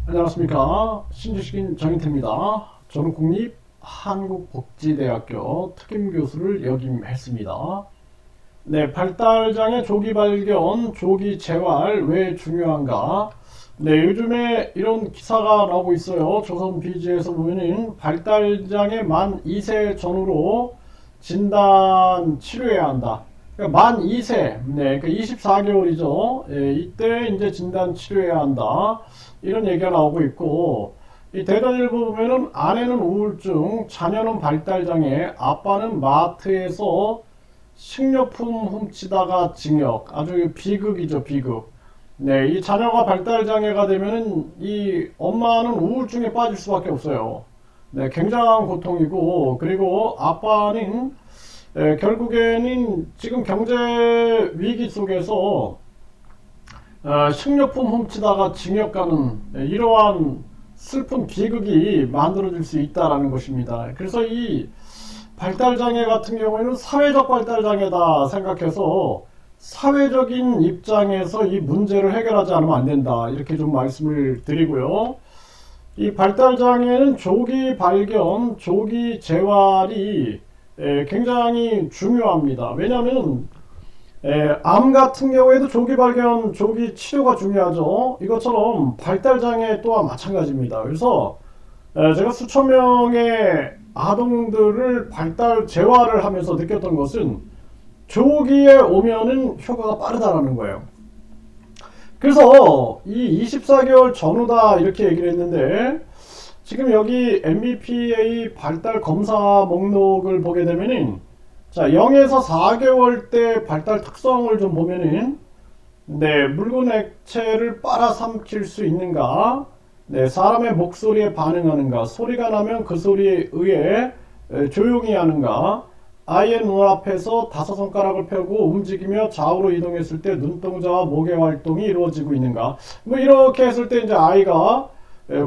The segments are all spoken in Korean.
안녕하십니까. 신지식인 정인태입니다. 저는 국립한국복지대학교 특임교수를 역임했습니다. 네, 발달장애 조기 발견, 조기 재활 왜 중요한가? 네, 요즘에 이런 기사가 나오고 있어요. 조선 비즈에서 보면은 발달장애 만 2세 전후로 진단 치료해야 한다. 그러니까 만 2세, 네, 그 24개월이죠. 예, 이때 이제 진단 치료해야 한다. 이런 얘기가 나오고 있고, 이 대단일보 보면은 아내는 우울증, 자녀는 발달장애, 아빠는 마트에서 식료품 훔치다가 징역. 아주 비극이죠, 비극. 네, 이 자녀가 발달장애가 되면은 이 엄마는 우울증에 빠질 수밖에 없어요. 네, 굉장한 고통이고, 그리고 아빠는 결국에는 지금 경제 위기 속에서 식료품 훔치다가 징역 가는 이러한 슬픈 비극이 만들어질 수 있다라는 것입니다. 그래서 이 발달장애 같은 경우에는 사회적 발달장애다 생각해서 사회적인 입장에서 이 문제를 해결하지 않으면 안 된다. 이렇게 좀 말씀을 드리고요. 이 발달장애는 조기 발견, 조기 재활이 굉장히 중요합니다. 왜냐하면 암 같은 경우에도 조기 발견, 조기 치료가 중요하죠. 이것처럼 발달장애 또한 마찬가지입니다. 그래서 제가 수천 명의 아동들을 발달 재활을 하면서 느꼈던 것은 조기에 오면은 효과가 빠르다라는 거예요. 그래서 이 24개월 전후다 이렇게 얘기를 했는데 지금 여기 MBPA 발달 검사 목록을 보게 되면은 자 0에서 4개월 때 발달 특성을 좀 보면은 네, 묽은 액체를 빨아삼킬 수 있는가? 네, 사람의 목소리에 반응하는가? 소리가 나면 그 소리에 의해 조용히 하는가? 아이의 눈앞에서 다섯 손가락을 펴고 움직이며 좌우로 이동했을 때 눈동자와 목의 활동이 이루어지고 있는가? 뭐 이렇게 했을 때 이제 아이가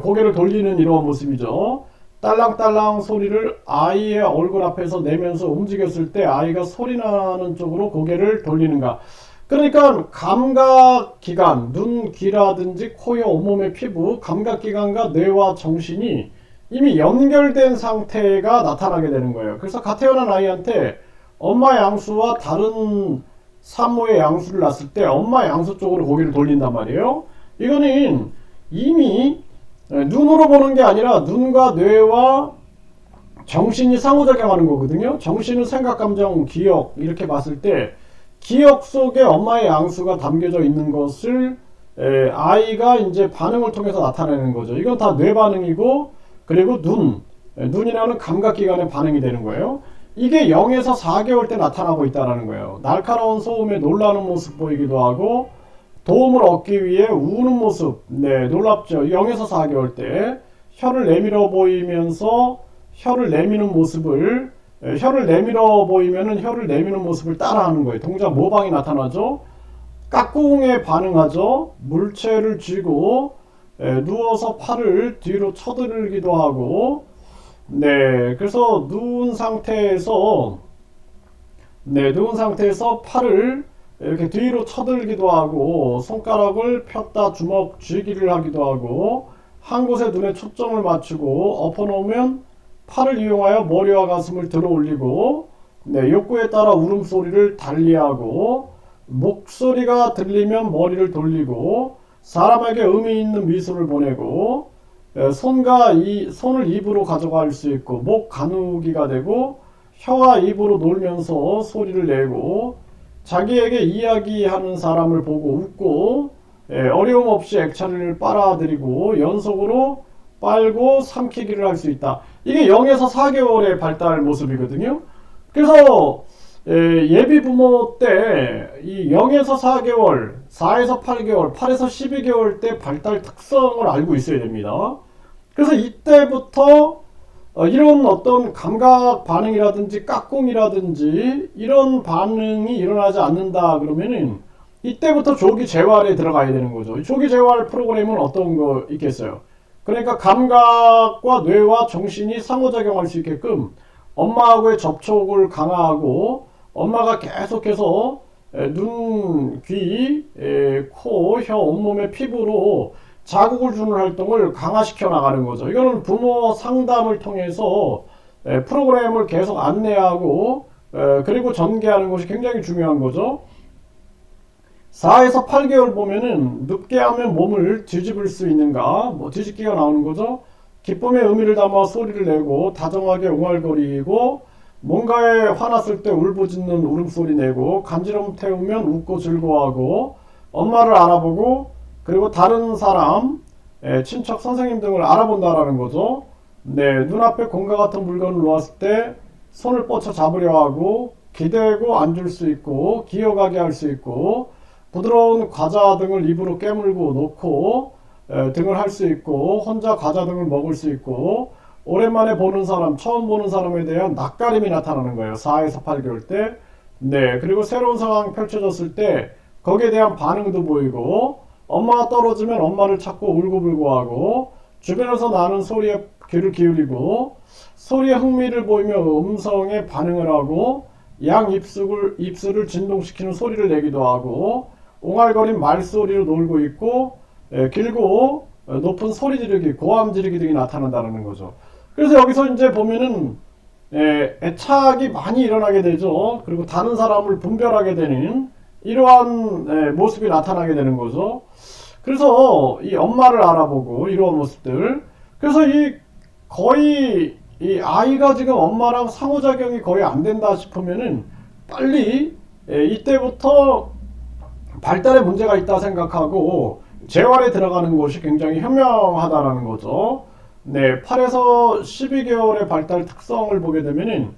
고개를 돌리는 이러한 모습이죠. 딸랑딸랑 소리를 아이의 얼굴 앞에서 내면서 움직였을 때 아이가 소리나는 쪽으로 고개를 돌리는가? 그러니까 감각기관, 눈, 귀라든지 코여 온몸의 피부, 감각기관과 뇌와 정신이 이미 연결된 상태가 나타나게 되는 거예요. 그래서 갓 태어난 아이한테 엄마 양수와 다른 산모의 양수를 놨을 때 엄마 양수 쪽으로 고개를 돌린단 말이에요. 이거는 이미 눈으로 보는 게 아니라 눈과 뇌와 정신이 상호작용하는 거거든요. 정신은 생각, 감정, 기억 이렇게 봤을 때 기억 속에 엄마의 양수가 담겨져 있는 것을 아이가 이제 반응을 통해서 나타내는 거죠. 이건 다 뇌 반응이고 그리고 눈이라는 감각기관의 반응이 되는 거예요. 이게 0에서 4개월 때 나타나고 있다는 거예요. 날카로운 소음에 놀라는 모습 보이기도 하고 도움을 얻기 위해 우는 모습, 네, 놀랍죠. 0에서 4개월 때 혀를 내밀어 보이면서 혀를 내미는 모습을 혀를 내밀어 보이면은 혀를 내미는 모습을 따라하는 거예요. 동작 모방이 나타나죠. 까꿍에 반응하죠. 물체를 쥐고 누워서 팔을 뒤로 쳐들기도 하고 네, 그래서 누운 상태에서 팔을 이렇게 뒤로 쳐들기도 하고 손가락을 폈다 주먹 쥐기를 하기도 하고 한 곳에 눈에 초점을 맞추고 엎어놓으면 팔을 이용하여 머리와 가슴을 들어 올리고 네, 욕구에 따라 울음소리를 달리하고 목소리가 들리면 머리를 돌리고 사람에게 의미 있는 미소를 보내고 손을 입으로 가져갈 수 있고 목 가누기가 되고 혀와 입으로 놀면서 소리를 내고 자기에게 이야기하는 사람을 보고 웃고 어려움 없이 액체를 빨아들이고 연속으로 빨고 삼키기를 할 수 있다. 이게 0에서 4개월의 발달 모습이거든요. 그래서 예비 부모 때 이 0에서 4개월, 4에서 8개월, 8에서 12개월 때 발달 특성을 알고 있어야 됩니다. 그래서 이때부터 이런 어떤 감각 반응이라든지 까꿍이라든지 이런 반응이 일어나지 않는다 그러면은 이때부터 조기 재활에 들어가야 되는 거죠. 조기 재활 프로그램은 어떤 거 있겠어요? 그러니까 감각과 뇌와 정신이 상호작용할 수 있게끔 엄마하고의 접촉을 강화하고 엄마가 계속해서 눈, 귀, 코, 혀, 온몸의 피부로 자극을 주는 활동을 강화시켜 나가는 거죠. 이거는 부모 상담을 통해서 프로그램을 계속 안내하고 그리고 전개하는 것이 굉장히 중요한 거죠. 4에서 8개월 보면은 눕게 하면 몸을 뒤집을 수 있는가, 뭐 뒤집기가 나오는 거죠. 기쁨의 의미를 담아 소리를 내고 다정하게 옹알거리고 뭔가에 화났을 때 울부짖는 울음소리 내고 간지럼 태우면 웃고 즐거워하고 엄마를 알아보고 그리고 다른 사람, 친척, 선생님 등을 알아본다라는 거죠. 네, 눈앞에 공과 같은 물건을 놓았을 때 손을 뻗쳐 잡으려 하고 기대고 앉을 수 있고 기어가게 할 수 있고 부드러운 과자 등을 입으로 깨물고 놓고 등을 할 수 있고 혼자 과자 등을 먹을 수 있고 오랜만에 보는 사람, 처음 보는 사람에 대한 낯가림이 나타나는 거예요. 4에서 8개월 때. 네, 그리고 새로운 상황이 펼쳐졌을 때 거기에 대한 반응도 보이고 엄마가 떨어지면 엄마를 찾고 울고불고하고 주변에서 나는 소리에 귀를 기울이고 소리에 흥미를 보이며 음성에 반응을 하고 양 입술을 진동시키는 소리를 내기도 하고 옹알거린 말소리로 놀고 있고 길고 높은 소리 지르기, 고함 지르기 등이 나타난다는 거죠. 그래서 여기서 이제 보면은 애착이 많이 일어나게 되죠. 그리고 다른 사람을 분별하게 되는 이러한 모습이 나타나게 되는 거죠. 그래서 이 엄마를 알아보고 이러한 모습들. 그래서 이 거의 이 아이가 지금 엄마랑 상호작용이 거의 안 된다 싶으면은 빨리 이때부터 발달에 문제가 있다 생각하고 재활에 들어가는 것이 굉장히 현명하다라는 거죠. 네, 8에서 12개월의 발달 특성을 보게 되면은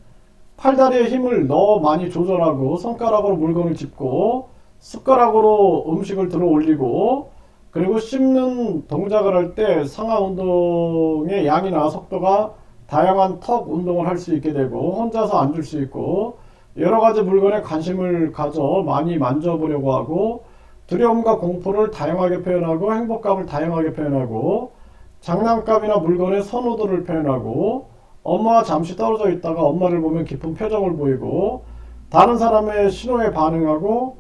팔다리에 힘을 너무 많이 조절하고 손가락으로 물건을 짚고 숟가락으로 음식을 들어 올리고 그리고 씹는 동작을 할 때 상하 운동의 양이나 속도가 다양한 턱 운동을 할 수 있게 되고 혼자서 앉을 수 있고 여러 가지 물건에 관심을 가져 많이 만져보려고 하고 두려움과 공포를 다양하게 표현하고 행복감을 다양하게 표현하고 장난감이나 물건의 선호도를 표현하고 엄마와 잠시 떨어져 있다가 엄마를 보면 기쁜 표정을 보이고 다른 사람의 신호에 반응하고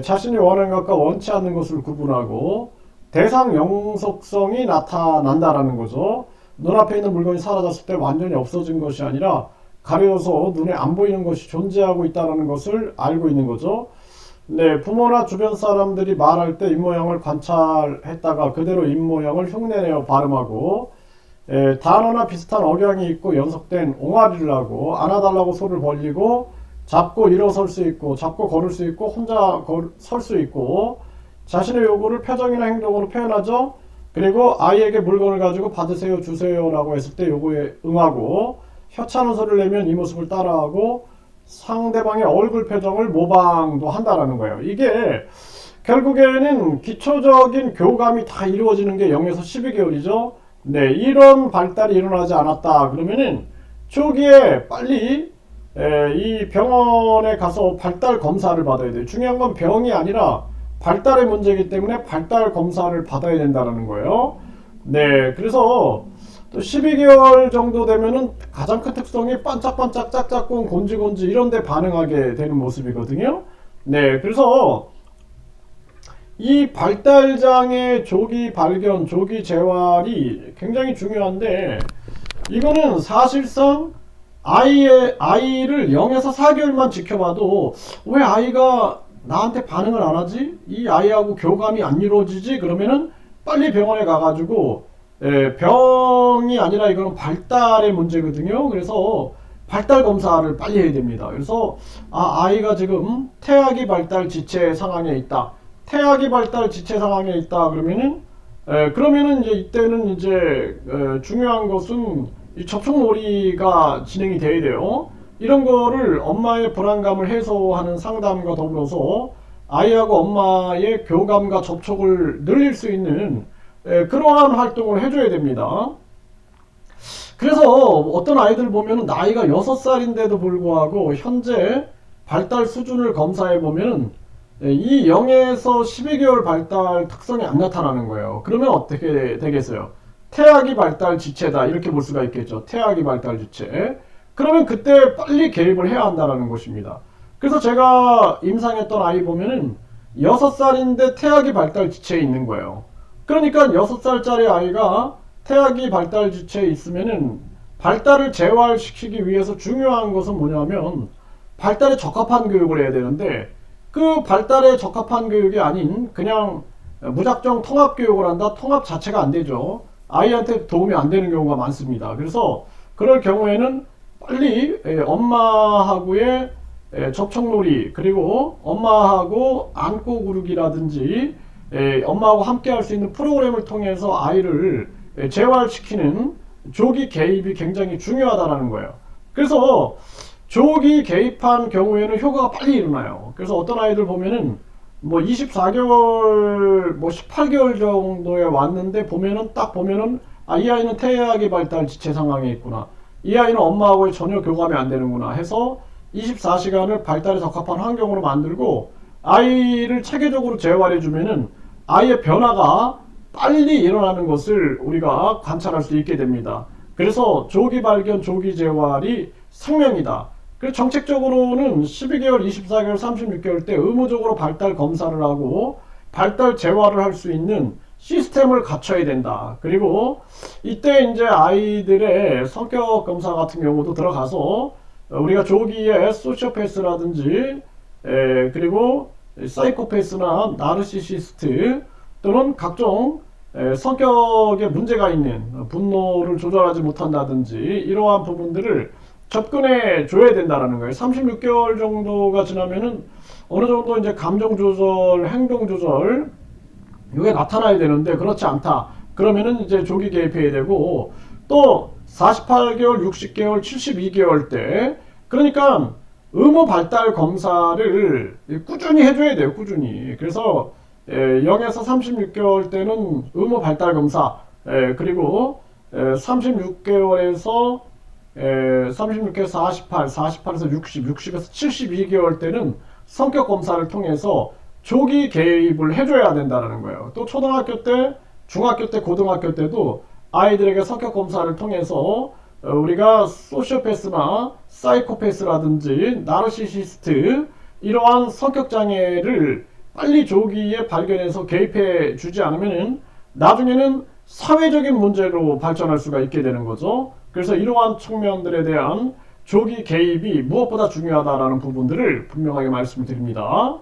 자신이 원하는 것과 원치 않는 것을 구분하고 대상 영속성이 나타난다라는 거죠. 눈앞에 있는 물건이 사라졌을 때 완전히 없어진 것이 아니라 가려져서 눈에 안 보이는 것이 존재하고 있다는 것을 알고 있는 거죠. 네, 부모나 주변 사람들이 말할 때 입모양을 관찰했다가 그대로 입모양을 흉내내어 발음하고 단어나 비슷한 억양이 있고 연속된 옹알이를 하고 안아달라고 손을 벌리고 잡고 일어설 수 있고 잡고 걸을 수 있고 혼자 설 수 있고 자신의 요구를 표정이나 행동으로 표현하죠. 그리고 아이에게 물건을 가지고 받으세요 주세요 라고 했을 때 요구에 응하고 혀차는 소리를 내면 이 모습을 따라하고 상대방의 얼굴 표정을 모방도 한다라는 거예요. 이게 결국에는 기초적인 교감이 다 이루어지는 게 0에서 12개월이죠. 네, 이런 발달이 일어나지 않았다 그러면은 초기에 빨리 이 병원에 가서 발달 검사를 받아야 돼요. 중요한 건 병이 아니라 발달의 문제이기 때문에 발달 검사를 받아야 된다는 거예요. 네, 그래서 또 12개월 정도 되면은 가장 큰 특성이 반짝반짝 짝짝꿍 곤지곤지 이런 데 반응하게 되는 모습이거든요. 네, 그래서 이 발달장애 조기 발견, 조기 재활이 굉장히 중요한데 이거는 사실상 아이를 0에서 4개월만 지켜봐도 왜 아이가 나한테 반응을 안 하지? 이 아이하고 교감이 안 이루어지지? 그러면은 빨리 병원에 가가지고 병이 아니라 이거는 발달의 문제거든요. 그래서 발달 검사를 빨리 해야 됩니다. 그래서 아이가 지금 태아기 발달 지체 상황에 있다. 태아기 발달 지체 상황에 있다. 그러면은 이제 이때는 이제 중요한 것은 이 접촉놀이가 진행이 돼야 돼요. 이런 거를 엄마의 불안감을 해소하는 상담과 더불어서 아이하고 엄마의 교감과 접촉을 늘릴 수 있는 그러한 활동을 해줘야 됩니다. 그래서 어떤 아이들 보면 나이가 6살인데도 불구하고 현재 발달 수준을 검사해 보면 이 0에서 12개월 발달 특성이 안 나타나는 거예요. 그러면 어떻게 되겠어요? 태아기 발달 지체다 이렇게 볼 수가 있겠죠. 태아기 발달 지체. 그러면 그때 빨리 개입을 해야 한다는 것입니다. 그래서 제가 임상했던 아이 보면은 6살인데 태아기 발달 지체에 있는 거예요. 그러니까 6살짜리 아이가 태아기 발달 지체에 있으면은 발달을 재활시키기 위해서 중요한 것은 뭐냐면 발달에 적합한 교육을 해야 되는데, 그 발달에 적합한 교육이 아닌 그냥 무작정 통합 교육을 한다. 통합 자체가 안 되죠. 아이한테 도움이 안 되는 경우가 많습니다. 그래서 그럴 경우에는 빨리 엄마하고의 접촉놀이, 그리고 엄마하고 안고 구르기라든지 엄마하고 함께 할 수 있는 프로그램을 통해서 아이를 재활시키는 조기 개입이 굉장히 중요하다는 거예요. 그래서 조기 개입한 경우에는 효과가 빨리 일어나요. 그래서 어떤 아이들 보면은 뭐 24개월, 뭐 18개월 정도에 왔는데 보면은 딱 보면은 이 아이는 태아기 발달 지체 상황에 있구나. 이 아이는 엄마하고의 전혀 교감이 안 되는구나 해서 24시간을 발달에 적합한 환경으로 만들고 아이를 체계적으로 재활해 주면은 아이의 변화가 빨리 일어나는 것을 우리가 관찰할 수 있게 됩니다. 그래서 조기 발견, 조기 재활이 생명이다. 그래서 정책적으로는 12개월, 24개월, 36개월 때 의무적으로 발달 검사를 하고 발달 재활을 할 수 있는 시스템을 갖춰야 된다. 그리고 이때 이제 아이들의 성격 검사 같은 경우도 들어가서 우리가 조기에 소시오패스라든지 그리고 사이코패스나 나르시시스트 또는 각종 성격에 문제가 있는, 분노를 조절하지 못한다든지 이러한 부분들을 접근해 줘야 된다는 거예요. 36개월 정도가 지나면은 어느 정도 이제 감정 조절, 행동 조절 이게 나타나야 되는데 그렇지 않다. 그러면은 이제 조기 개입해야 되고, 또 48개월, 60개월, 72개월 때, 그러니까 의무 발달 검사를 꾸준히 해줘야 돼요. 꾸준히. 그래서 0에서 36개월 때는 의무 발달 검사, 그리고 36개월에서 36에서 48, 48에서 60, 60에서 72개월 때는 성격 검사를 통해서 조기 개입을 해줘야 된다는 거예요. 또 초등학교 때, 중학교 때, 고등학교 때도 아이들에게 성격 검사를 통해서 우리가 소시오패스나 사이코패스라든지 나르시시스트 이러한 성격 장애를 빨리 조기에 발견해서 개입해 주지 않으면 나중에는 사회적인 문제로 발전할 수가 있게 되는 거죠. 그래서 이러한 측면들에 대한 조기 개입이 무엇보다 중요하다는 부분들을 분명하게 말씀드립니다.